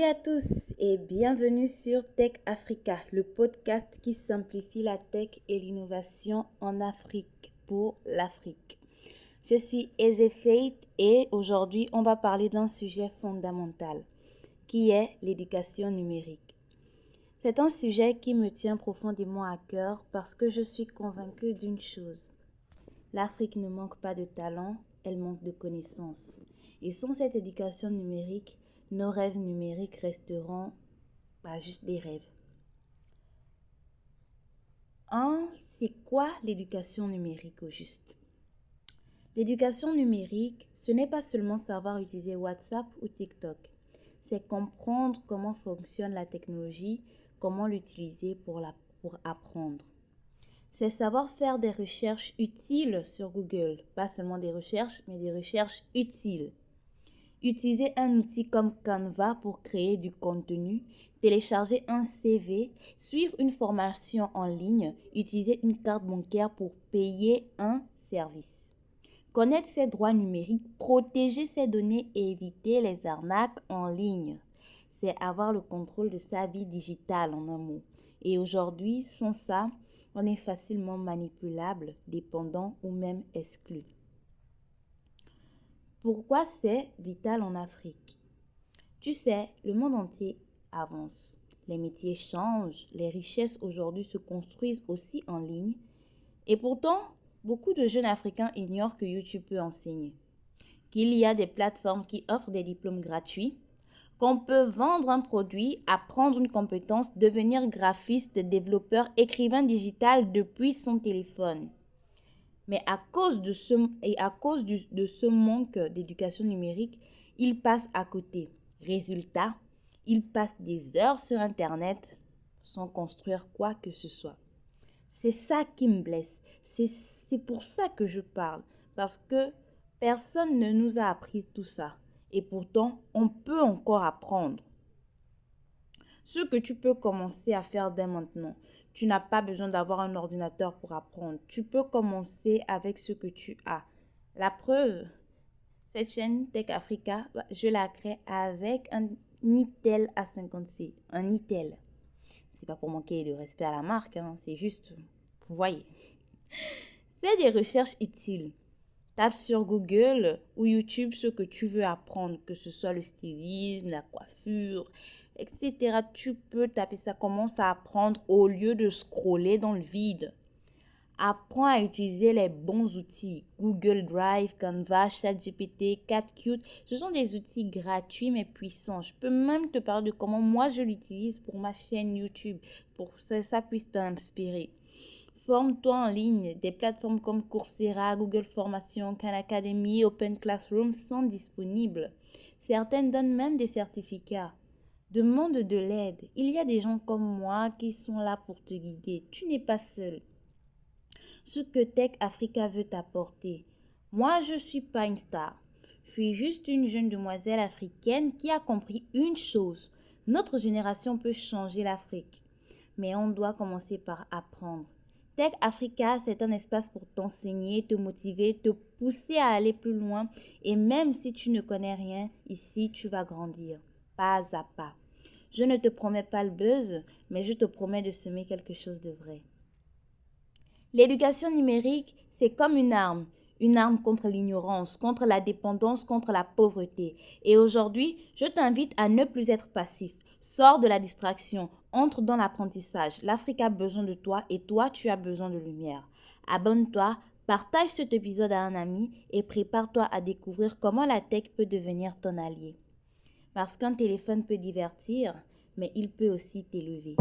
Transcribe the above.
à tous et bienvenue sur Tech Africa, le podcast qui simplifie la tech et l'innovation en Afrique pour l'Afrique. Je suis Ezefate et aujourd'hui on va parler d'un sujet fondamental qui est l'éducation numérique. C'est un sujet qui me tient profondément à cœur parce que je suis convaincue d'une chose. L'Afrique ne manque pas de talent, elle manque de connaissances. Et sans cette éducation numérique, nos rêves numériques resteront juste des rêves. C'est quoi l'éducation numérique au juste? L'éducation numérique, ce n'est pas seulement savoir utiliser WhatsApp ou TikTok. C'est comprendre comment fonctionne la technologie, comment l'utiliser pour apprendre. C'est savoir faire des recherches utiles sur Google. Pas seulement des recherches, mais des recherches utiles. Utiliser un outil comme Canva pour créer du contenu, télécharger un CV, suivre une formation en ligne, utiliser une carte bancaire pour payer un service. Connaître ses droits numériques, protéger ses données et éviter les arnaques en ligne. C'est avoir le contrôle de sa vie digitale en un mot. Et aujourd'hui, sans ça, on est facilement manipulable, dépendant ou même exclu. Pourquoi c'est vital en Afrique? Tu sais, le monde entier avance. Les métiers changent, les richesses aujourd'hui se construisent aussi en ligne. Et pourtant, beaucoup de jeunes Africains ignorent que YouTube peut enseigner, qu'il y a des plateformes qui offrent des diplômes gratuits, qu'on peut vendre un produit, apprendre une compétence, devenir graphiste, développeur, écrivain digital depuis son téléphone. Mais à cause de ce manque d'éducation numérique, ils passent à côté. Résultat, ils passent des heures sur Internet sans construire quoi que ce soit. C'est ça qui me blesse. C'est pour ça que je parle. Parce que personne ne nous a appris tout ça. Et pourtant, on peut encore apprendre. Ce que tu peux commencer à faire dès maintenant. Tu n'as pas besoin d'avoir un ordinateur pour apprendre. Tu peux commencer avec ce que tu as. La preuve, cette chaîne Tech Africa, je la crée avec un Intel A50C. Un Intel. C'est pas pour manquer de respect à la marque, c'est juste, vous voyez. Fais des recherches utiles. Tape sur Google ou YouTube ce que tu veux apprendre, que ce soit le stylisme, la coiffure, etc. Tu peux taper ça, commence à apprendre au lieu de scroller dans le vide. Apprends à utiliser les bons outils. Google Drive, Canva, ChatGPT, CapCut. Ce sont des outils gratuits mais puissants. Je peux même te parler de comment moi je l'utilise pour ma chaîne YouTube, pour que ça puisse t'inspirer. Forme-toi en ligne. Des plateformes comme Coursera, Google Formation, Khan Academy, Open Classroom sont disponibles. Certaines donnent même des certificats. Demande de l'aide. Il y a des gens comme moi qui sont là pour te guider. Tu n'es pas seul. Ce que Tech Africa veut t'apporter. Moi, je ne suis pas une star. Je suis juste une jeune demoiselle africaine qui a compris une chose. Notre génération peut changer l'Afrique. Mais on doit commencer par apprendre. Tech Africa, c'est un espace pour t'enseigner, te motiver, te pousser à aller plus loin. Et même si tu ne connais rien, ici, tu vas grandir, pas à pas. Je ne te promets pas le buzz, mais je te promets de semer quelque chose de vrai. L'éducation numérique, c'est comme une arme contre l'ignorance, contre la dépendance, contre la pauvreté. Et aujourd'hui, je t'invite à ne plus être passif. Sors de la distraction, entre dans l'apprentissage. L'Afrique a besoin de toi et toi, tu as besoin de lumière. Abonne-toi, partage cet épisode à un ami et prépare-toi à découvrir comment la tech peut devenir ton allié. Parce qu'un téléphone peut divertir, mais il peut aussi t'élever.